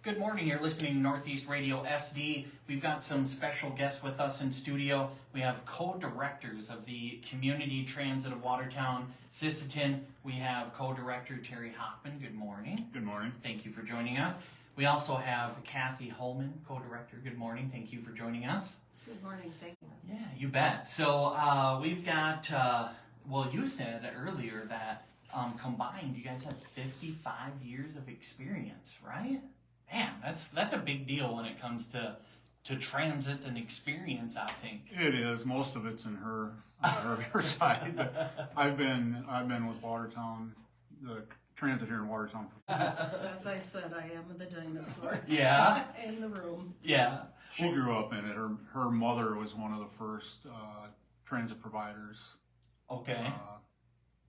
Good morning, you're listening to Northeast Radio SD. We've got some special guests with us in studio. We have co-directors of the Community Transit of Watertown, Sisseton. We have co-director Terry Hoffman. Good morning. Good morning. Thank you for joining us. We also have Cathy Holman, co-director. Good morning. Thank you for joining us. Good morning. Thank you. Yeah, you bet. So we've got, well, you said earlier that combined you guys have 55 years of experience, right? Man, that's a big deal when it comes to transit and experience, I think. It is. Most of it's in her side. But I've been with Watertown, the transit here in Watertown. As I said, I am the dinosaur. Yeah. In the room. Yeah. She grew up in it. Her mother was one of the first transit providers. Okay.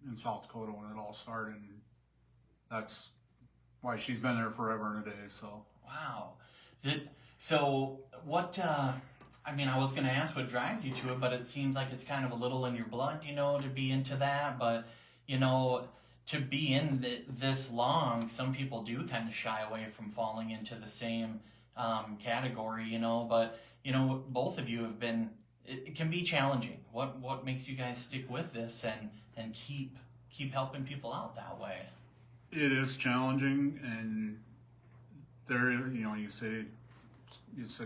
In South Dakota when it all started. And that's why she's been there forever and a day. So. Wow. So what? I mean, I was going to ask what drives you to it, but it seems like it's kind of a little in your blood, to be into that. But to be in this long, some people do kind of shy away from falling into the same category, But both of you have been. It can be challenging. What makes you guys stick with this and keep helping people out that way? It is challenging, and there, you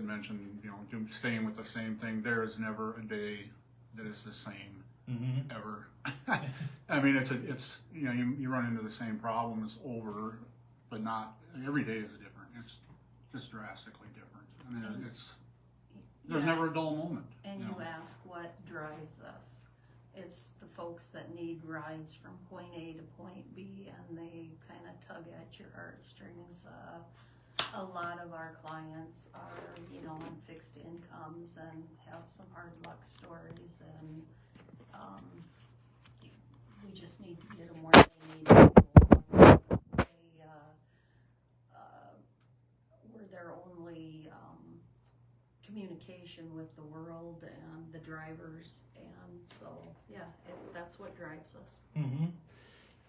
mentioned, staying with the same thing. There is never a day that is the same, ever. I mean, it's you run into the same problems over, but not every day is different. It's just drastically different. I mean, there's never a dull moment. And you ask what drives us. It's the folks that need rides from point A to point B, and they kind of tug at your heartstrings. A lot of our clients are, on fixed incomes and have some hard luck stories, and we just need to get them where they need to go. We're their only communication with the world and the drivers, and so that's what drives us.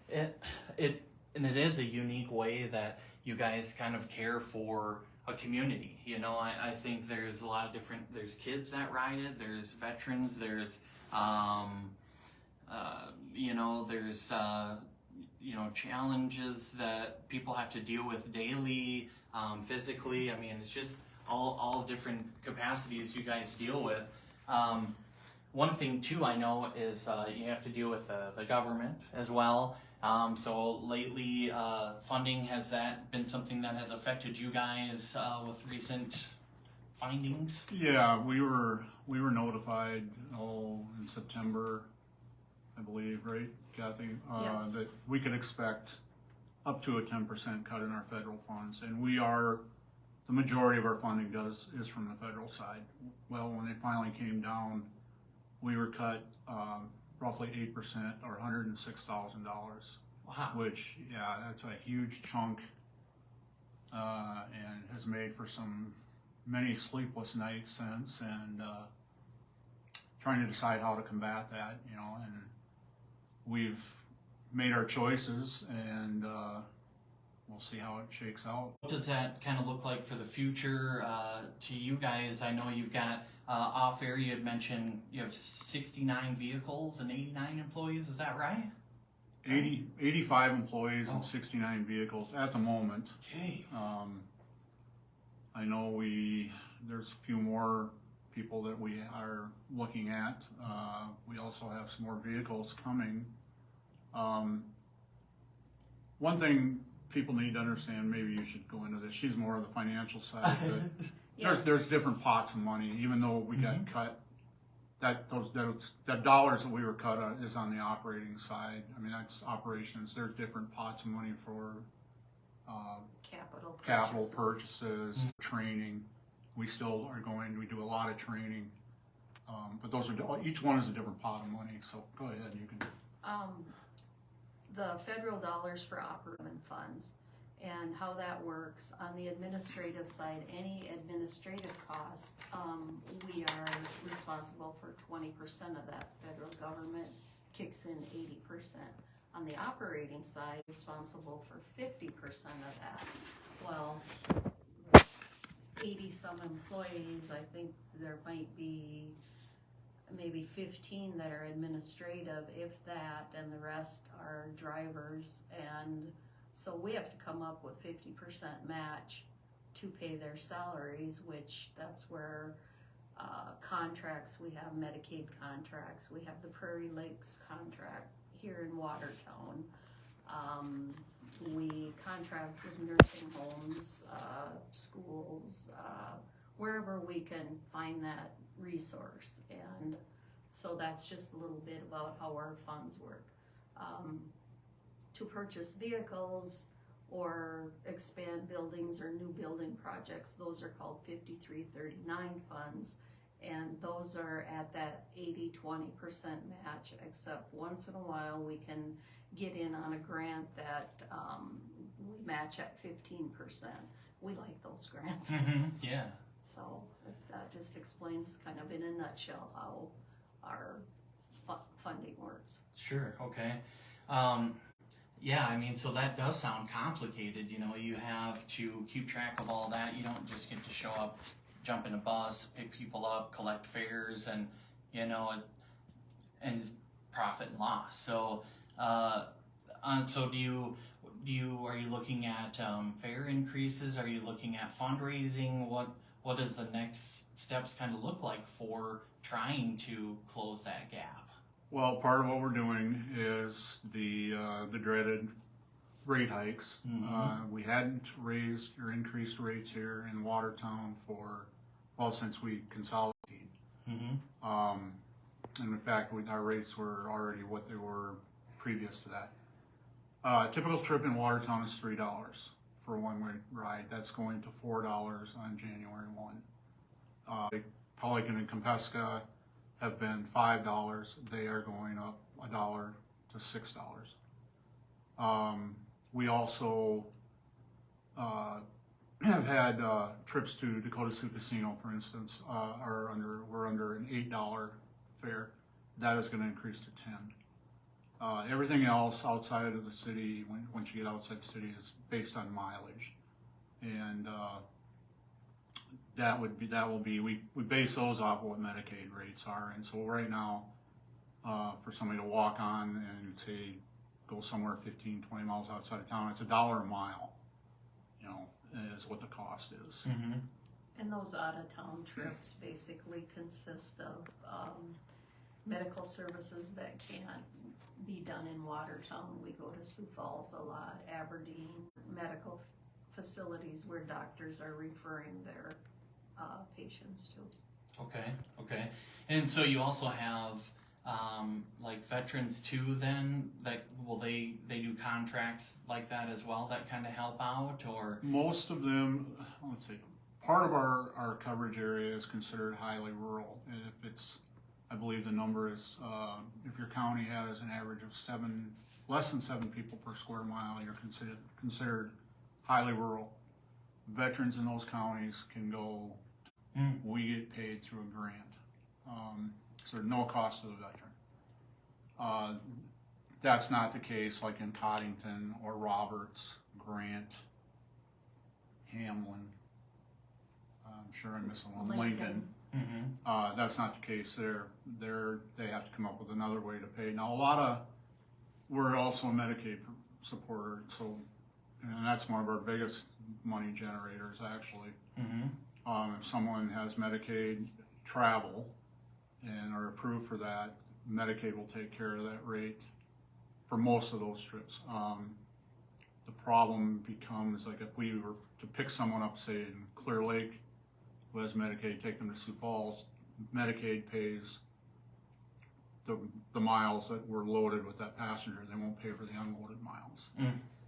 It is a unique way that you guys kind of care for a community. I think there's a lot of there's kids that ride it, there's veterans, there's there's challenges that people have to deal with daily, physically. I mean, it's just all different capacities you guys deal with. One thing too I know is you have to deal with the government as well. So lately, funding, has that been something that has affected you guys with recent findings? Yeah, we were notified in September, I believe, right, Cathy? Yes. That we could expect up to a 10% cut in our federal funds, and the majority of our funding is from the federal side. Well, when it finally came down, we were cut roughly 8%, or $106,000. Wow. Which, that's a huge chunk, and has made for many sleepless nights since, and trying to decide how to combat that, and we've made our choices, and we'll see how it shakes out. What does that kind of look like for the future to you guys? I know you've got off air, you had mentioned you have 69 vehicles and 89 employees, is that right? 85 employees and 69 vehicles at the moment. Okay. I know there's a few more people that we are looking at. We also have some more vehicles coming. One thing people need to understand, maybe you should go into this, she's more of the financial side, but there's different pots of money, even though we got cut. That dollars that we were cut on is on the operating side. I mean, that's operations. There's different pots of money for capital purchases, training. We still are we do a lot of training, but each one is a different pot of money. So go ahead, you can. The federal dollars for operating funds, and how that works on the administrative side. Any administrative costs, we are responsible for 20% of that. Federal government kicks in 80%. On the operating side, responsible for 50% of that. Well, 80-some employees, I think there might be maybe 15 that are administrative, if that, and the rest are drivers. And so we have to come up with 50% match to pay their salaries, which that's where contracts, we have Medicaid contracts, we have the Prairie Lakes contract here in Watertown. We contract with nursing homes, schools, wherever we can find that resource. And so that's just a little bit about how our funds work. To purchase vehicles or expand buildings or new building projects, those are called 5339 funds. And those are at that 80-20% match, except once in a while we can get in on a grant that we match at 15%. We like those grants. Mm-hmm. Yeah. So that just explains kind of in a nutshell how our funding works. Sure. Okay. Yeah, I mean, so that does sound complicated. You know, you have to keep track of all that. You don't just get to show up, jump in a bus, pick people up, collect fares, and, you know, and profit and loss. So, so are you looking at fare increases? Are you looking at fundraising? What does the next steps kind of look like for trying to close that gap? Well, part of what we're doing is the dreaded rate hikes. Mm-hmm. We hadn't raised or increased rates here in Watertown since we consolidated. Mm-hmm. And in fact, our rates were already what they were previous to that. Typical trip in Watertown is $3 for a one-way ride. That's going to $4 on January 1. Pelican and Compesca have been $5. They are going up $1 to $6. We also have had trips to Dakota Sioux Casino, for instance, we're under an $8 fare. That is going to increase to $10. Everything else outside of the city, once you get outside the city, is based on mileage, and we base those off of what Medicaid rates are. And so right now, for somebody to walk on and say go somewhere 15, 20 miles outside of town, it's $1 a mile, you know, is what the cost is. Mm-hmm. And those out-of-town trips basically consist of medical services that can't be done in Watertown. We go to Sioux Falls a lot, Aberdeen, medical facilities where doctors are referring their patients to. Okay. And so you also have like veterans too then, that they do contracts like that as well that kind of help out, or? Most of them, let's see, part of our coverage area is considered highly rural. If it's, I believe the number is, if your county has an average of less than 7 people per square mile, you're considered highly rural. Veterans in those counties can go, we get paid through a grant. So there's no cost to the veteran. That's not the case like in Coddington or Roberts, Grant, Hamlin. I'm sure I'm missing one. Lincoln. Mm-hmm. That's not the case there. They have to come up with another way to pay. Now we're also a Medicaid supporter, so, and that's one of our biggest money generators actually. Mm-hmm. If someone has Medicaid travel and are approved for that, Medicaid will take care of that rate for most of those trips. The problem becomes, like, if we were to pick someone up, say in Clear Lake, who has Medicaid, take them to Sioux Falls, Medicaid pays the miles that were loaded with that passenger. They won't pay for the unloaded miles.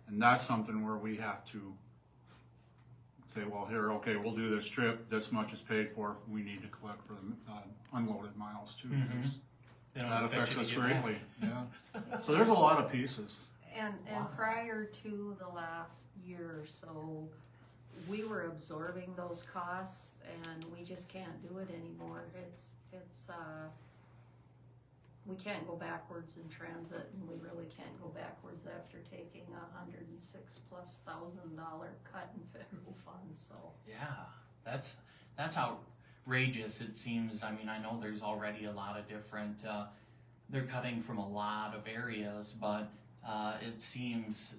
And that's something where we have to say, well, here, okay, we'll do this trip, this much is paid for, we need to collect for the unloaded miles too. That affects us greatly. Yeah. So there's a lot of pieces. And prior to the last year or so, we were absorbing those costs, and we just can't do it anymore. We can't go backwards in transit, and we really can't go backwards after taking $106,000+ cut in federal funds. So Yeah. That's outrageous. It seems. I mean, I know there's already a lot of different. They're cutting from a lot of areas, but it seems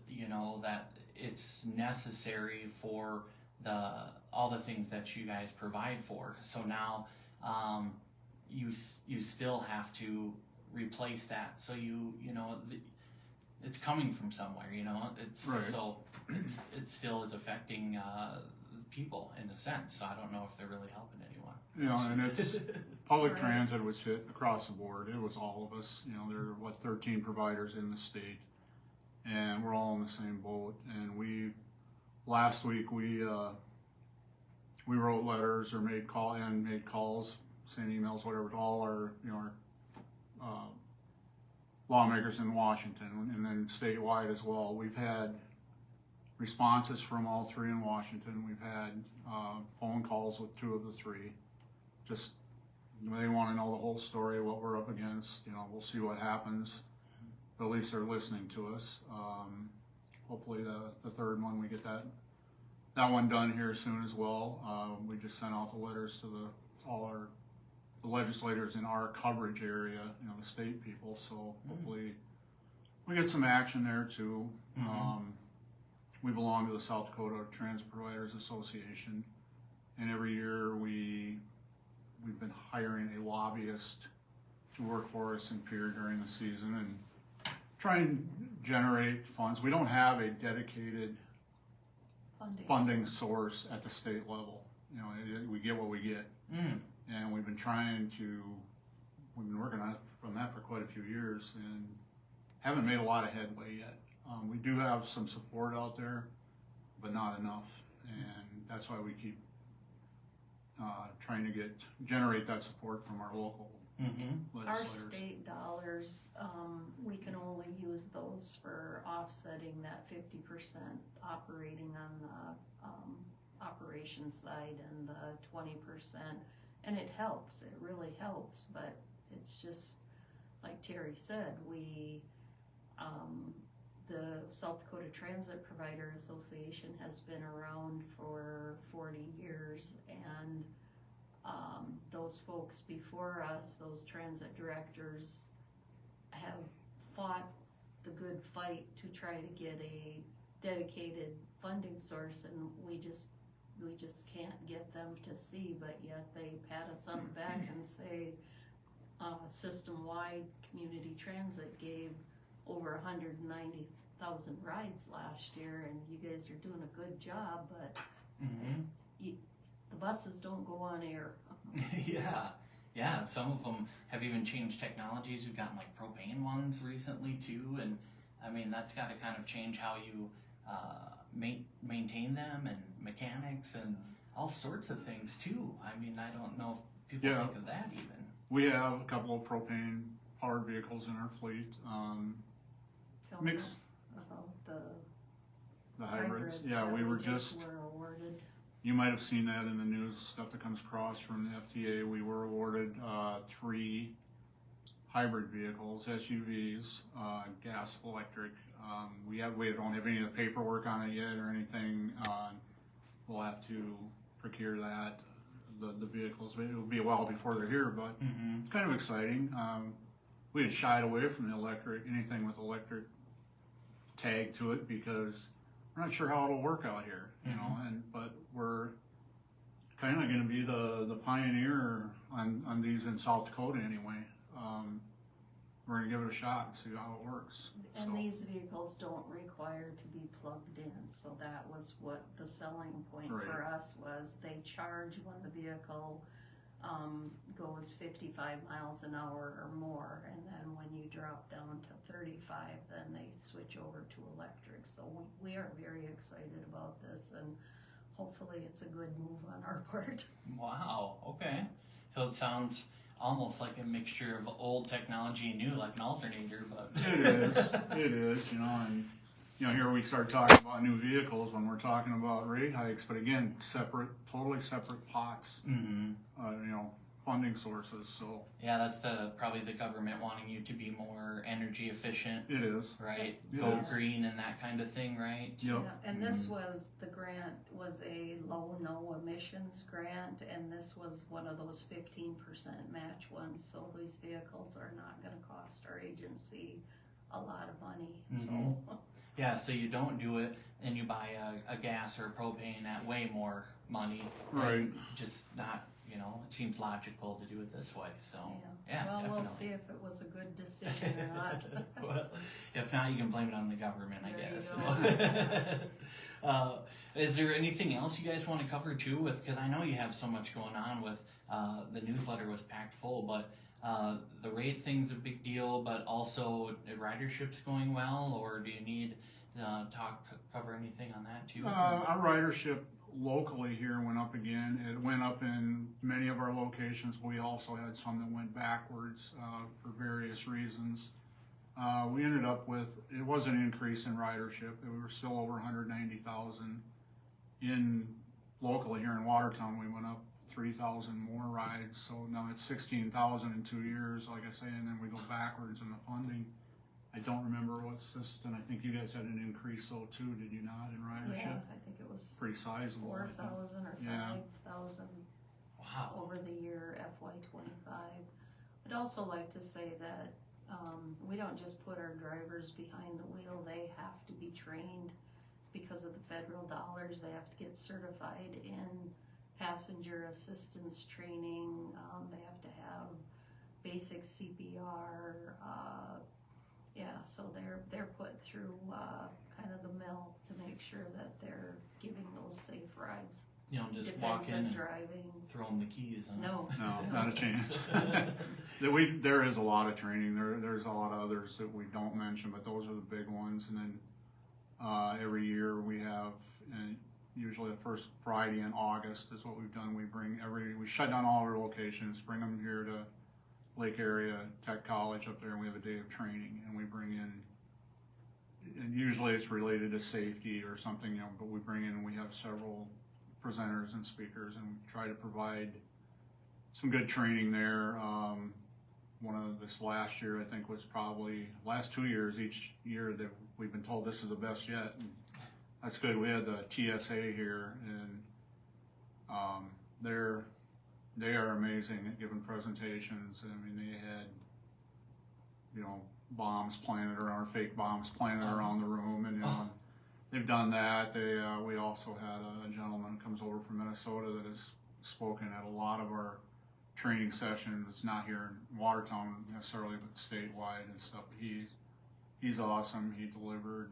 that it's necessary for all the things that you guys provide for. So now you still have to replace that. So it's coming from somewhere. It's Right. so it still is affecting people in a sense. So I don't know if they're really helping anyone. And it's public Right. transit was hit across the board. It was all of us. There are 13 providers in the state, and we're all in the same boat. And last week we wrote letters or made calls, sent emails, whatever, to all our lawmakers in Washington, and then statewide as well. We've had responses from all three in Washington. We've had phone calls with 2 of the 3. Just they want to know the whole story, what we're up against. We'll see what happens. But at least they're listening to us. Hopefully the third one, we get that one done here soon as well. We just sent out the letters to all the legislators in our coverage area, the state people. So hopefully we get some action there too. We belong to the South Dakota Transit Providers Association, and every year we've been hiring a lobbyist to work for us in Pierre during the season and try and generate funds. We don't have a dedicated funding source at the state level. We get what we get. And we've been working on that for quite a few years and haven't made a lot of headway yet. We do have some support out there, but not enough. And that's why we keep trying to generate that support from our local Our legislators. state dollars, we can only use those for offsetting that 50% operating on the operations side and the 20%. And it helps, it really helps, but it's just, like Terry said, the South Dakota Transit Provider Association has been around for 40 years, and those folks before us, those transit directors, have fought the good fight to try to get a dedicated funding source, and we just can't get them to see, but yet they pat us on the back and say system-wide community transit gave over 190,000 rides last year, and you guys are doing a good job, but the buses don't go on air. Yeah, and some of them have even changed technologies. We've gotten like propane ones recently too, and I mean that's got to kind of change how you maintain them, and mechanics and all sorts of things too. I mean, I don't know if people think of that even. We have a couple of propane powered vehicles in our fleet. Mix about the hybrids. Yeah, that we were awarded. You might have seen that in the news, stuff that comes across from the FTA. We were awarded 3 hybrid vehicles, SUVs, gas, electric. We don't have any of the paperwork on it yet or anything. We'll have to procure that, the vehicles. It'll be a while before they're here, but it's kind of exciting. We had shied away from anything with electric tag to it because we're not sure how it'll work out here, but we're kind of going to be the pioneer on these in South Dakota anyway. We're going to give it a shot and see how it works. And these vehicles don't require to be plugged in, so that was what the selling point for us was. They charge when the vehicle goes 55 miles an hour or more, and then when you drop down to 35, then they switch over to electric. So we are very excited about this, and hopefully it's a good move on our part. Wow, okay. So it sounds almost like a mixture of old technology and new, like an alternator, but it is, and here we start talking about new vehicles when we're talking about rate hikes, but again, totally separate pots. funding sources, so Yeah, that's probably the government wanting you to be more energy efficient, it is. right? It Go is. green and that kind of thing, right? Yep. Yeah, and this was, the grant was a low, no emissions grant, and this was one of those 15% match ones, so these vehicles are not gonna cost our agency a lot of money, Mhm. so. Yeah, so you don't do it and you buy a gas or a propane at way more money. Right. And just not, you know, it seems logical to do it this way, so, yeah, Well, definitely. we'll see if it was a good decision or not. Well, if not, you can blame it on the government, I There you guess. Is there anything else you guys want to cover too? Because I know you have so much going on with the newsletter was packed full, but the rate thing's a big deal. But also, ridership's going well, or do you need cover anything on that too? Our ridership locally here went up again. It went up in many of our locations. We also had some that went backwards for various reasons. We ended up with, it was an increase in ridership. We were still over 190,000. Locally here in Watertown, we went up 3,000 more rides. So now it's 16,000 in 2 years, like I say, and then we go backwards in the funding. I don't remember what Sisseton, I think you guys had an increase so too, did you not, in ridership? Yeah, I think it was Pretty sizable. I think. 4,000 or Yeah. 5,000 Wow. over the year FY25. I'd also like to say that we don't just put our drivers behind the wheel, they have to be trained because of the federal dollars. They have to get certified in passenger assistance training. They have to have basic CPR. So they're put through kind of the mill to make sure that they're giving those safe rides. You know, just walk in Defensive and driving. throw them the keys. Huh? No. No, not a chance. There is a lot of training. There's a lot of others that we don't mention, but those are the big ones. And then every year we have, usually the first Friday in August is what we've done. We shut down all our locations, bring them here to Lake Area Tech College up there, and we have a day of training, and we bring in, and usually it's related to safety or something, you know, but we bring in, we have several presenters and speakers, and we try to provide some good training there. One of this last year, I think, was probably last 2 years. Each year that we've been told this is the best yet, and that's good. We had the TSA here, and they are amazing at giving presentations. I mean, they had, you know, bombs planted around, fake bombs planted around the room, and you know, they've done that. We also had a gentleman who comes over from Minnesota that has spoken at a lot of our training sessions, not here in Watertown necessarily, but statewide and stuff. He's awesome. He delivered.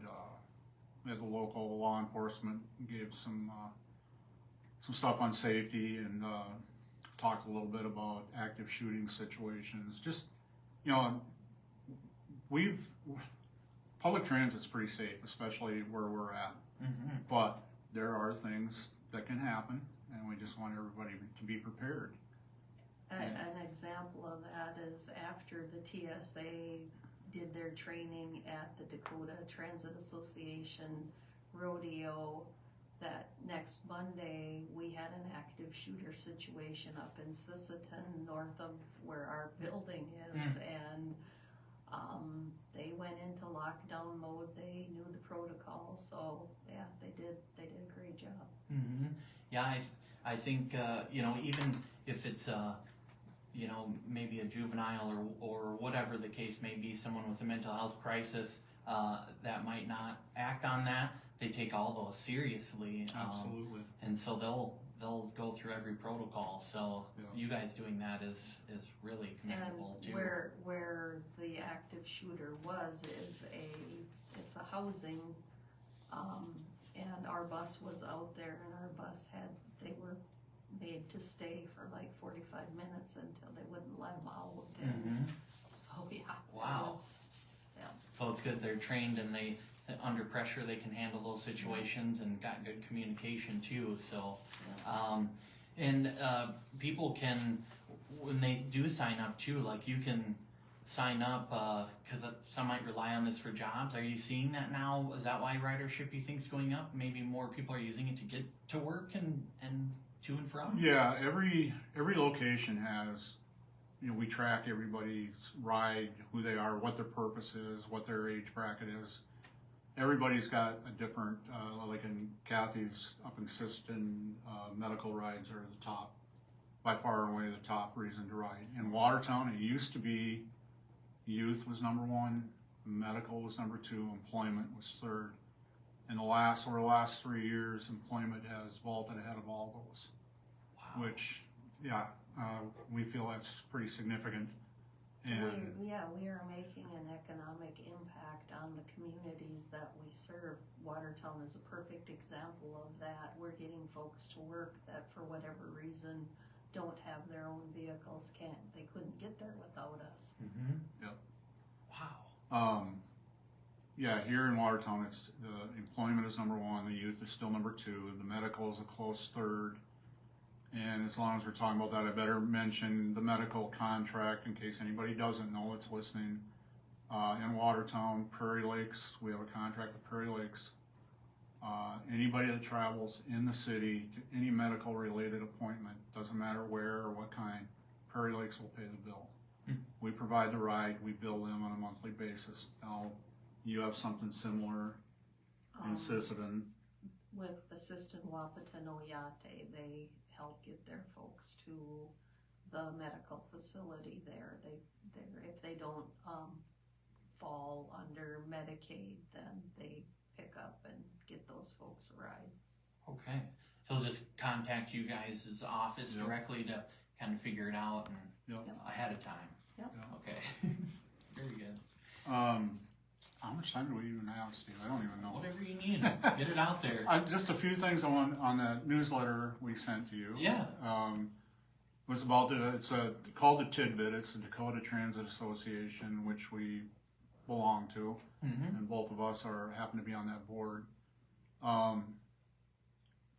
We had the local law enforcement gave some stuff on safety and talked a little bit about active shooting situations. Just, you know, public transit's pretty safe, especially where we're at. Mm-hmm. But there are things that can happen, and we just want everybody to be prepared. An example of that is after the TSA did their training at the Dakota Transit Association rodeo, that next Monday we had an active shooter situation up in Sisseton, north of where our building is, and they went into lockdown mode. They knew the protocol, so yeah, they did a great job. Mm-hmm. Yeah, I think you know, even if it's you know, maybe a juvenile or whatever the case may be, someone with a mental health crisis that might not act on that, they take all those seriously. Absolutely. And so they'll go through every protocol. So Yeah. you guys doing that is really commendable And too. where the active shooter it's a housing, and our bus was out there, and our bus they were made to stay for like 45 minutes until they wouldn't let them out. Mhm. So yeah. Wow. So it's good they're trained and they under pressure they can handle those situations and got good communication too. So and people can, when they do sign up too, like you can sign up because some might rely on this for jobs. Are you seeing that now? Is that why ridership you think is going up? Maybe more people are using it to get to work and to and from? Yeah, every location has, we track everybody's ride, who they are, what their purpose is, what their age bracket is. Everybody's got a different, like in Cathy's up in Sisseton, medical rides are the top, by far and away the top reason to ride. In Watertown, it used to be youth was number one, medical was number two, employment was third. In over the last 3 years, employment has vaulted ahead of all those. Wow. Which, we feel that's pretty significant. And we are making an economic impact on the communities that we serve. Watertown is a perfect example of that. We're getting folks to work that for whatever reason don't have their own vehicles, they couldn't get there without us. Mm-hmm. Yep. Wow. Here in Watertown, it's the employment is number one, the youth is still number two, the medical is a close third. And as long as we're talking about that, I better mention the medical contract in case anybody doesn't know that's listening. In Watertown, Prairie Lakes, we have a contract with Prairie Lakes. Anybody that travels in the city to any medical related appointment, doesn't matter where or what kind, Prairie Lakes will pay the bill. We provide the ride, we bill them on a monthly basis. Now, you have something similar in Sisseton. With the Sisseton Wahpeton Oyate, they help get their folks to the medical facility there. If they don't fall under Medicaid, then they pick up and get those folks a ride. Okay, so they'll just contact you guys' office directly to kind of figure it out and ahead of time. Yep. Okay, very good. How much time do we even have, Steve? I don't even know. Whatever you need, get it out there. Just a few things on the newsletter we sent to you. Yeah. Was about it's called the Tidbit. It's the Dakota Transit Association, which we belong to, and both of us happen to be on that board.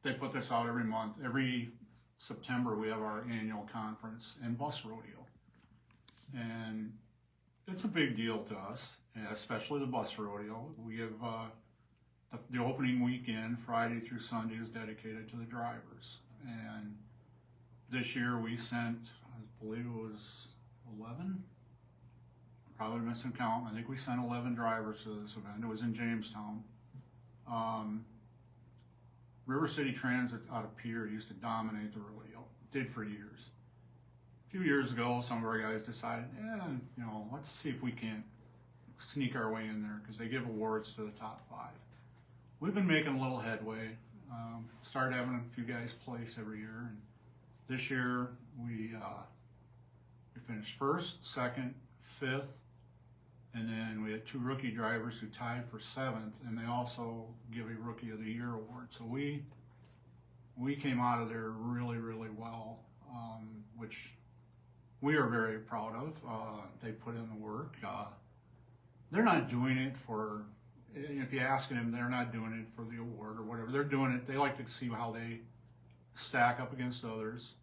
They put this out every month. Every September we have our annual conference and bus rodeo, and it's a big deal to us, especially the bus rodeo. We have the opening weekend, Friday through Sunday, is dedicated to the drivers. And this year we sent, I believe it was 11? Probably missing count. I think we sent 11 drivers to this event. It was in Jamestown. River City Transit out of Pierre used to dominate the rodeo. Did for years. A few years ago, some of our guys decided, let's see if we can't sneak our way in there, because they give awards to the top 5. We've been making a little headway. Started having a few guys place every year, and this year we finished 1st, 2nd, 5th, and then we had 2 rookie drivers who tied for 7th, and they also give a Rookie of the Year award. So we came out of there really, really well, which we are very proud of. They put in the work. They're not doing it for, if you ask them, they're not doing it for the award or whatever. They're doing it, they like to see how they stack up against others,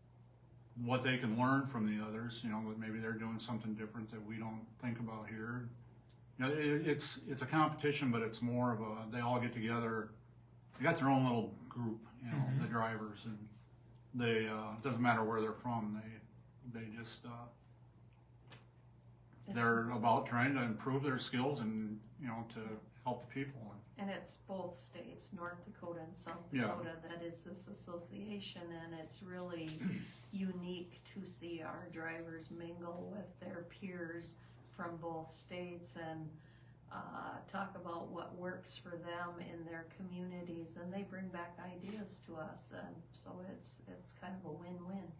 what they can learn from the others, that maybe they're doing something different that we don't think about here. It's a competition, but it's more of they all get together. They got their own little group, the drivers, and they, doesn't matter where they're from, they just, they're about trying to improve their skills and, to help the people. And it's both states, North Dakota and South Dakota, that is this association, and it's really unique to see our drivers mingle with their peers from both states and talk about what works for them in their communities, and they bring back ideas to us, and so it's kind of a win-win.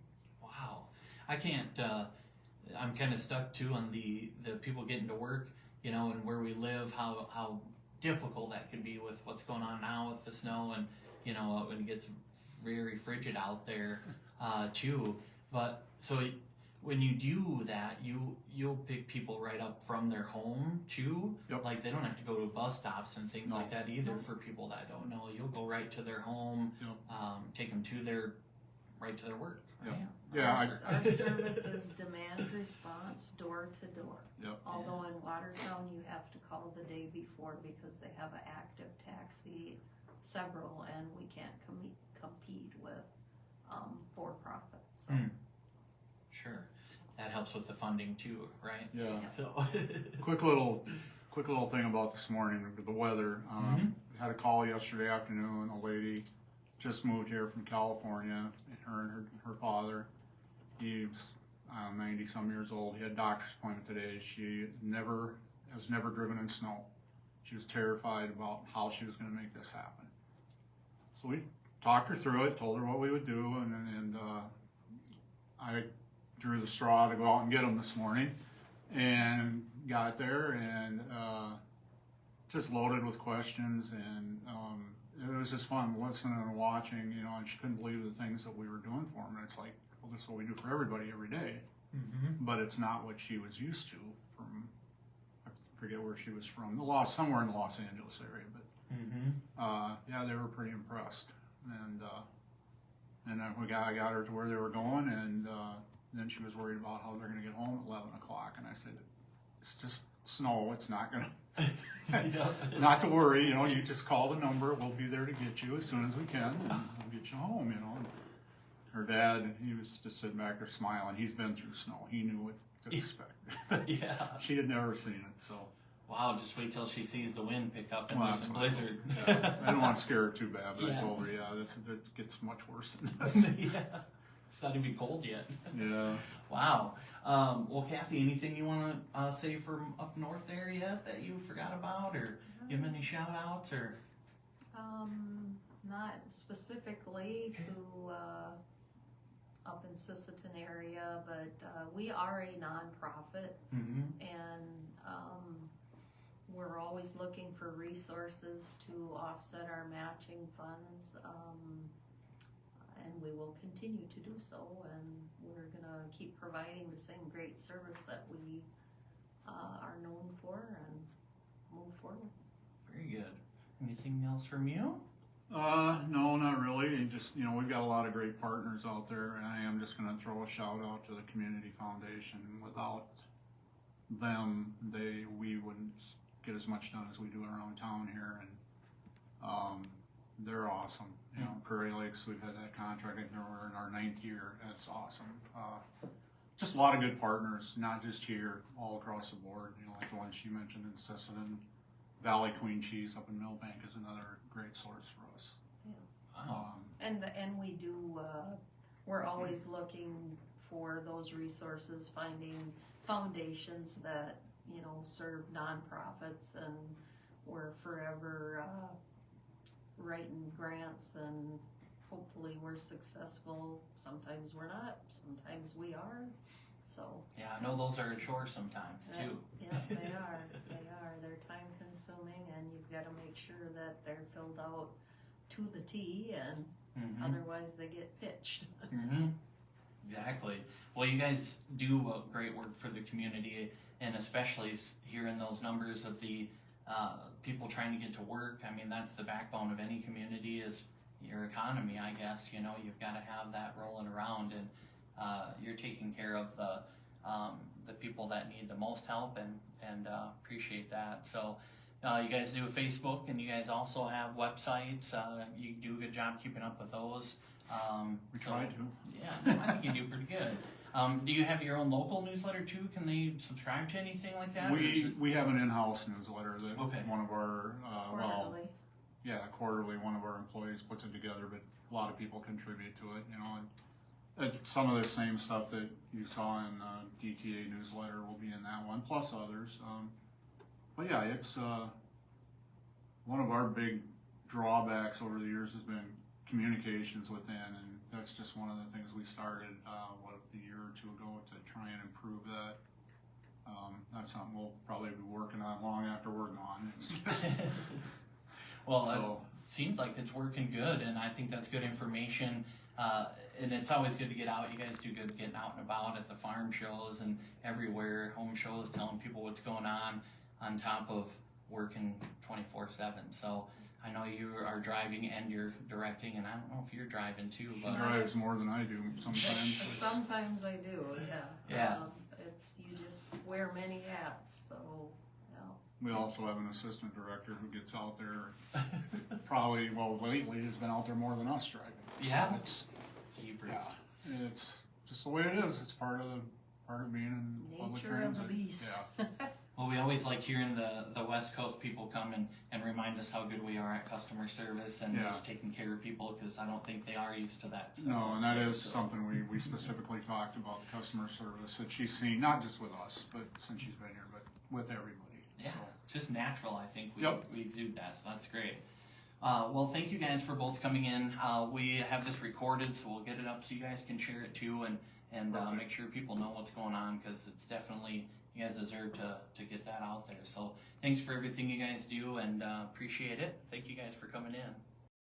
Wow. I can't, I'm kind of stuck too on the people getting to work, and where we live, how difficult that can be with what's going on now with the snow, and when it gets very frigid out there too. But so when you do that, you'll pick people right up from their home too. Yep. Like they don't have to go to bus stops and things like that either. For people that don't know, you'll go right to their home, take them to their work. Right? Yeah. Our service is demand response, door to door. Yep. Although in Watertown you have to call the day before because they have an active taxi, several, and we can't compete with So. Sure. That helps with the funding too, right? Yeah. So. Quick little thing about this morning with the weather. Had a call yesterday afternoon. A lady just moved here from California. Her and her father. He's 90 some years old. He had a doctor's appointment today. She has never driven in snow. She was terrified about how she was going to make this happen. So we talked her through it, told her what we would do, and I drew the straw to go out and get them this morning, and got there and just loaded with questions, and it was just fun listening and watching, you know, and she couldn't believe the things that we were doing for them. And it's like, well, this is what we do for everybody every day, but it's not what she was used to from, I forget where she was from, somewhere in the Los Angeles area, but yeah, they were pretty impressed, and I got her to where they were going, and then she was worried about how they're going to get home at 11 o'clock, and I said, it's just snow, it's not going to, not to worry, you know, you just call the number, we'll be there to get you as soon as we can, and we'll get you home, you know. And her dad, he was just sitting back there smiling. He's been through snow, he knew what to expect. Yeah. She had never seen it, so. Wow, just wait till she sees the wind pick up and Well, there's a blizzard. Yeah. I don't want to scare her too bad, but I told her, it gets much worse than this. Yeah. It's not even cold yet. Yeah. Wow. Well, Cathy, anything you want to say from up north there yet that you forgot about, or give any shout outs, or? Not specifically to up in Sisseton area, but we are a nonprofit, and we're always looking for resources to offset our matching funds, and we will continue to do so, and we're gonna keep providing the same great service that we are known for, and move forward. Very good. Anything else from you? No, not really. Just, you know, we've got a lot of great partners out there, and I am just going to throw a shout out to the Community Foundation. Without them, we wouldn't get as much done as we do around town here, and they're awesome. You know, Prairie Lakes, we've had that contract, and we're in our 9th year. That's awesome. Just a lot of good partners, not just here, all across the board. You know, like the one she mentioned in Sisseton. Valley Queen Cheese up in Millbank is another great source for us. Yeah. And we do, we're always looking for those resources, finding foundations that, you know, serve nonprofits, and we're forever writing grants, and hopefully we're successful. Sometimes we're not, sometimes we are. So yeah, I know those are a chore sometimes too. Yeah, they are. They're time consuming, and you've got to make sure that they're filled out to the T, and otherwise they get pitched. Exactly. Well, you guys do great work for the community, and especially hearing those numbers of the people trying to get to work. I mean, that's the backbone of any community, is your economy, I guess. You know, you've got to have that rolling around, and you're taking care of the people that need the most help, and appreciate that. So you guys do a Facebook, and you guys also have websites. You do a good job keeping up with those. We try to. Yeah, no, I think you do pretty good. Do you have your own local newsletter too? Can they subscribe to anything like that? We have an in-house newsletter that one of our Quarterly. quarterly, one of our employees puts it together, but a lot of people contribute to it, you know. And some of the same stuff that you saw in the DTA newsletter will be in that one, plus others. But yeah, it's one of our big drawbacks over the years has been communications within, and that's just one of the things we started a year or two ago to try and improve that. That's something we'll probably be working on long after we're gone. It's just well, it seems like it's working good, and I think that's good information. And it's always good to get out. You guys do good getting out and about at the farm shows and everywhere, home shows, telling people what's going on top of working 24/7. So I know you are driving and you're directing, and I don't know if you're driving too. She but drives more than I do sometimes. Sometimes I do, yeah. Yeah. You just wear many hats, so, yeah. We also have an assistant director who gets out there lately has been out there more than us driving. Yeah. So Keepers. it's just the way it is. It's part of being in public Nature of transit. the beast. Yeah. Well, we always like hearing the West Coast people come and remind us how good we are at customer service and Yeah. just taking care of people, because I don't think they are used to that. So. No, and that is something we specifically talked about, the customer service that she's seen, not just with us, but since she's been here, but with everybody. Yeah, So, just natural. I think Yep. we exude that, so that's great. Well, thank you guys for both coming in. We have this recorded, so we'll get it up so you guys can share it too, and Perfect. make sure people know what's going on, because it's definitely, you guys deserve to get that out there. So thanks for everything you guys do, and appreciate it. Thank you guys for coming in.